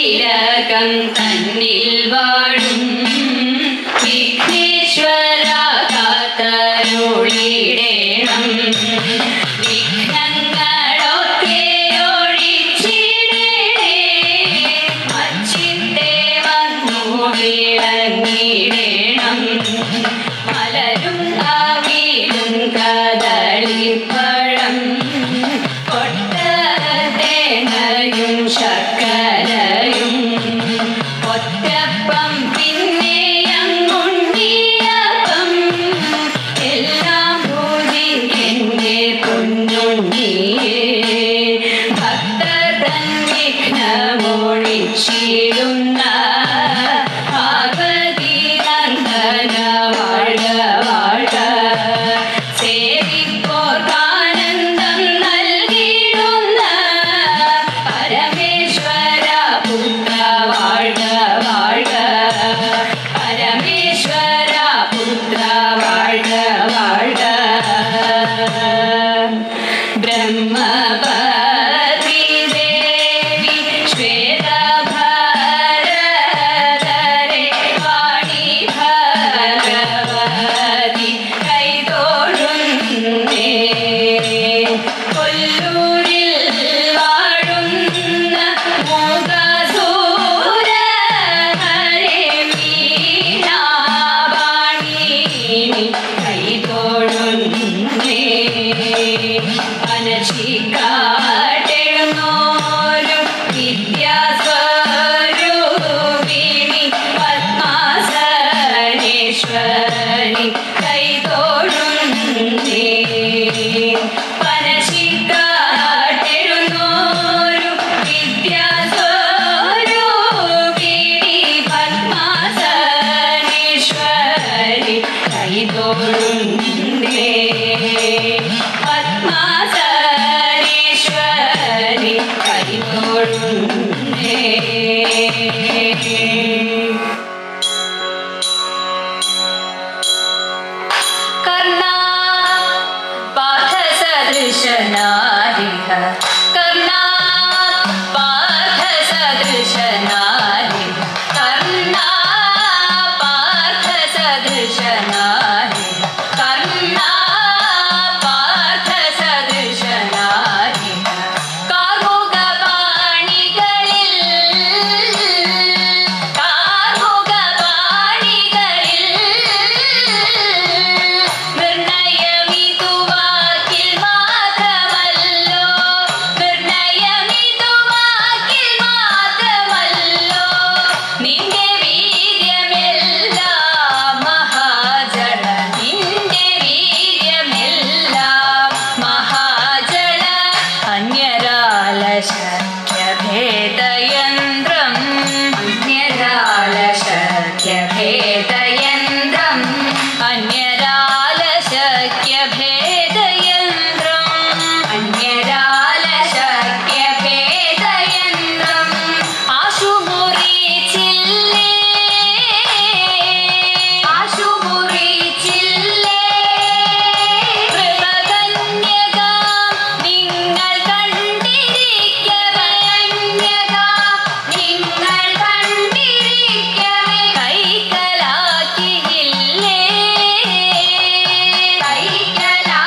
തിലകം തന്നിൽ വാഴും വിഘ്നേശ്വര കാത്തരുളിടേണം. വിഘ്നങ്ങളൊക്കെ ഒഴിച്ചിടണേ, അച്ചിത്തെ വന്നു വിളങ്ങിടേണം. മലരും അവിലും കദളിപ്പഴം കൊട്ടത്തേങ്ങയും ശർക്കരയും ഒറ്റപ്പം പിന്നെ അങ്ങുണ്ണിയപ്പം എല്ലാം പൂജിക്കെന്റെ പൊന്നുണ്ണിയേ. ഭക്തർ തൻ വിഘ്നമൊഴിച്ചിടുന്ന പാർവതി നന്ദന വാഴ വാഴ. സേവിപ്പോർക്കാനന്ദം നൽകിടുന്ന പരമേശ്വര പുത്ര വാഴ വാഴ. പരമേശ്വര പുത്ര വാഴ വാഴ. ബ്രഹ്മപതി ദേവി ശ്വേതഭരധരെ വാണി ഭഗവതി കൈതൊഴുന്നേ. കൊല്ലൂരിൽ വാഴുന്ന മൂകസൂര ഹരേ വീണാവാണി കൈതൊഴുന്നേ. അനശിക്കാട്ടെഴുന്നോരും വിദ്യാസ്വരൂപിണി പത്മാസനേശ്വരി കൈതൊഴുന്നേ. അനശിക്കാട്ടെഴുന്നോരും വിദ്യാസ്വരൂപിണി പത്മാസനേശ്വരി കൈതൊഴുന്നേ. പത്മാസനേശ്വരി കൈതൊഴുന്നേ. കർണാ പാർത്ഥസദൃശനാരിഹ കർണാ പാർത്ഥസദൃശനാരിഹ കർണാ പാർത്ഥസദൃശനാരിഹ കർണാ പാർത്ഥസദൃശനാരിഹ. കാർമുകപാണികളിൽ നിർണയമിതുവാക്കിൽ മാത്രമല്ലോ നിർണയമിതുവാക്കിൽ മാത്രമല്ലോ നിന്റെ വീര്യമെല്ലാം മഹാജള നിന്റെ വീര്യമെല്ലാം മഹാജള. അന്യരാലശക്യഭേദയന്ത്രം അന്യരാലശക്യഭേദയന്ത്രം അന്യരാലശക്യഭേദയന്ത്രം അന്യരാലശക്യഭേദയന്ത്രം. ആശുമുറിച്ചില്ലേ ആശുമുറിച്ചില്ലേ കൃപകന്യകാം നിങ്ങൾ കണ്ടിരിക്കവേ അന്യകാം നിങ്ങൾ കണ്ടിരിക്കവേ കൈക്കലാക്കിയില്ലേ കൈക്കലാക്കിയില്ലേ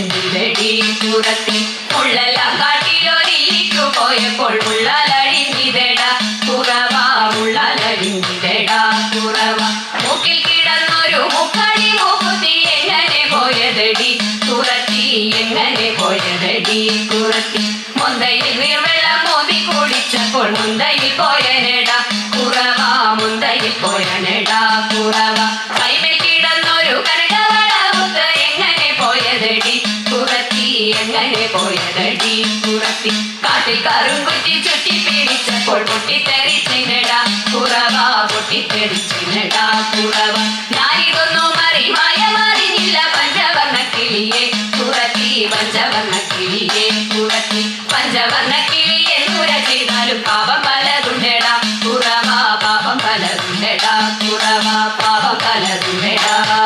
പോയെന്തിരടി കുറത്തി മുള്ളെല്ലാം കാട്ടിലൊരിക്കു പോയപ്പോൾ മുള്ളാലടിഞ്ഞിതേടാ കുറവാ മുള്ളാലടിഞ്ഞിതേടാ കുറവാ മൂക്കിൽ കിടന്നൊരു മുക്കടി മൂക്കുത്തി എങ്ങനെ പോയതടി കുറത്തി എങ്ങനെ പോയതടി കുറത്തി മുന്തയിൽ നീർവെള്ളം മോതി കുടിച്ചപ്പോൾ മുന്തയിൽ പോയനെടാ കുറവാ മുന്തയിൽ പോയനെടാ കുറവാ കൈമേൽ കിടന്നൊരു കനകവളമുത്ത് എങ്ങനെ പോയതടി കുറത്തി എങ്ങനെ പോയതടി കുറത്തി കാട്ടിൽ കറുങ്കുറ്റി ചുറ്റി പിടിച്ചപ്പോൾ പൊട്ടിത്തെറിച്ചിനെടാ കുറവാ പൊട്ടിത്തെറിച്ചിനെടാ കുറവാ ഞാനിതൊന്നും മറിഞ്ഞില്ല പഞ്ചവർണ്ണ കിളിയെ കുറത്തി പഞ്ചവർണ്ണ കിളിയെ കുറത്തി പഞ്ചവർണ്ണ കിളിയെ നൂര ചെയ്താലും പാപം പലതുണ്ടെടാ കുറവാ പാപം പലതുണ്ടെടാ കുറവാ പാപം പലതുണ്ടെടാ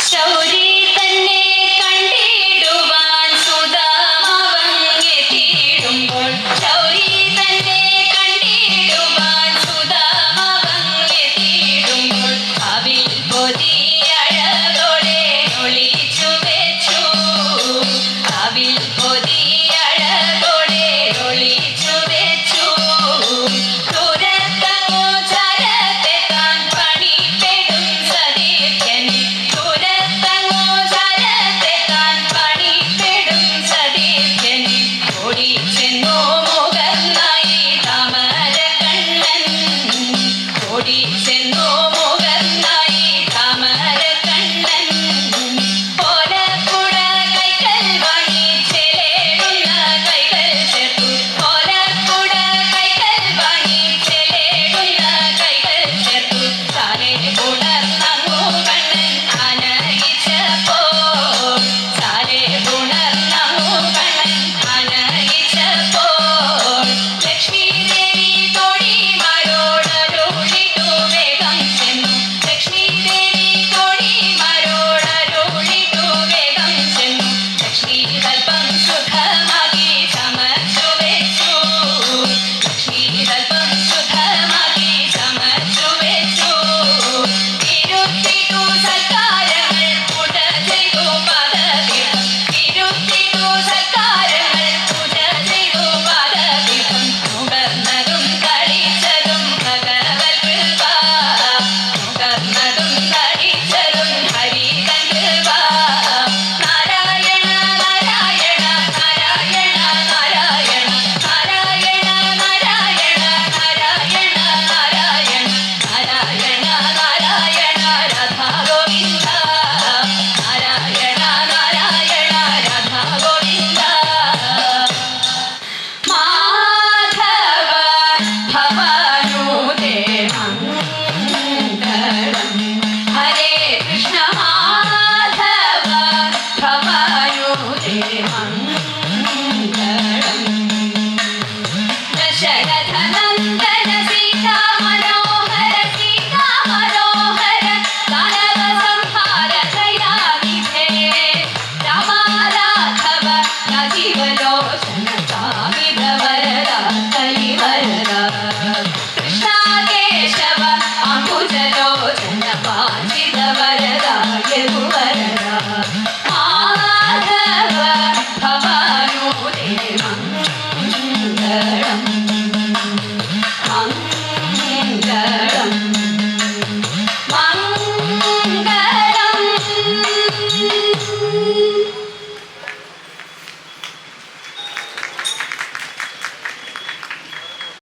ശൗരി തന്നെ കണ്ടിടുവാൻ സുധാമവങ്ങെത്തിയിടുമ്പോൾ ശൗരി തന്നെ കണ്ടിടുവാൻ സുധാമവങ്ങെത്തിയിടുമ്പോൾ അവിൽ പൊതിയഴകോടെ ഒളിച്ചു വെച്ചു അവിൽ പൊതിയഴകോടെ ഒളിച്ചു വെച്ചു ദൂരത്തങ്ങോ ചരത്തെത്താൻ പണിപ്പെടും സതീർത്ഥ്യന് ദൂരത്തങ്ങോ ചരത്തെത്താൻ പണിപ്പെടും സതീർത്ഥ്യന് ഓടിച്ചെന്നു മുഖന്നായി താമരക്കണ്ണൻ ഓടിച്ചെന്നു മുഖന്നായി താമരക്കണ്ണൻ ഓലക്കുട കൈകൾ വാങ്ങിച്ചെലേടുന്ന കൈകൾ ചേർത്തു ഓലക്കുട കൈകൾ വാങ്ങിച്ചെലേടുന്ന കൈകൾ ചേർത്തു താനെ ഉണർന്നങ്ങു കണ്ണൻ ആനയിച്ചപ്പോൾ താനെ ഉണർന്നങ്ങു കണ്ണൻ ആനയിച്ചപ്പോൾ ലക്ഷ്മി ദേവി തോഴിമാരോടരുളിട്ടു വേഗം ചെന്നു ലക്ഷ്മി ദേവി തോഴിമാരോടരുളിട്ടു വേഗം ചെന്നു ലക്ഷ്മി കൽപ്പം ശുദ്ധമാക്കി ചമച്ചു വെച്ചു ലക്ഷ്മി കൽപ്പം ശുദ്ധമാക്കി ചമച്ചു വെച്ചു ഇരുത്തിട്ടു സൽക്കാരങ്ങൾ പൂജ ചെയ്തു പാദതീർത്ഥം ഇരുത്തിട്ടു സൽക്കാരങ്ങൾ പൂജ ചെയ്തു പാദതീർത്ഥം നുകർന്നതും കളിച്ചതും ഭഗവത് കൃപ നുകർന്നതും കളിച്ചതും ഹരിതൻ കൃപ നാരായണ നാരായണ നാരായണ നാരായണ നാരായണ നാരായണ നാരായണ നാരായണ നാരായണ നാരായണ രാധാ ഗോവിന്ദ നാരായണ നാരായണ രാധാ ഗോവിന്ദ മാധവ ഭവാനുദേ മംഗളം ഹരേ കൃഷ്ണ മാധവ ഭവാനുദേ മംഗളം ദശരഥ നന്ദന സീതാ മനോഹര ദാനവ സംഹാര ദയാനിധേ രാമ രാഘവ രാജീവലോചന കാമിത വരദ കലിവരദ കൃഷ്ണ കേശവ അംബുജലോചന വാഞ്ചിത വരദ യദുവരദ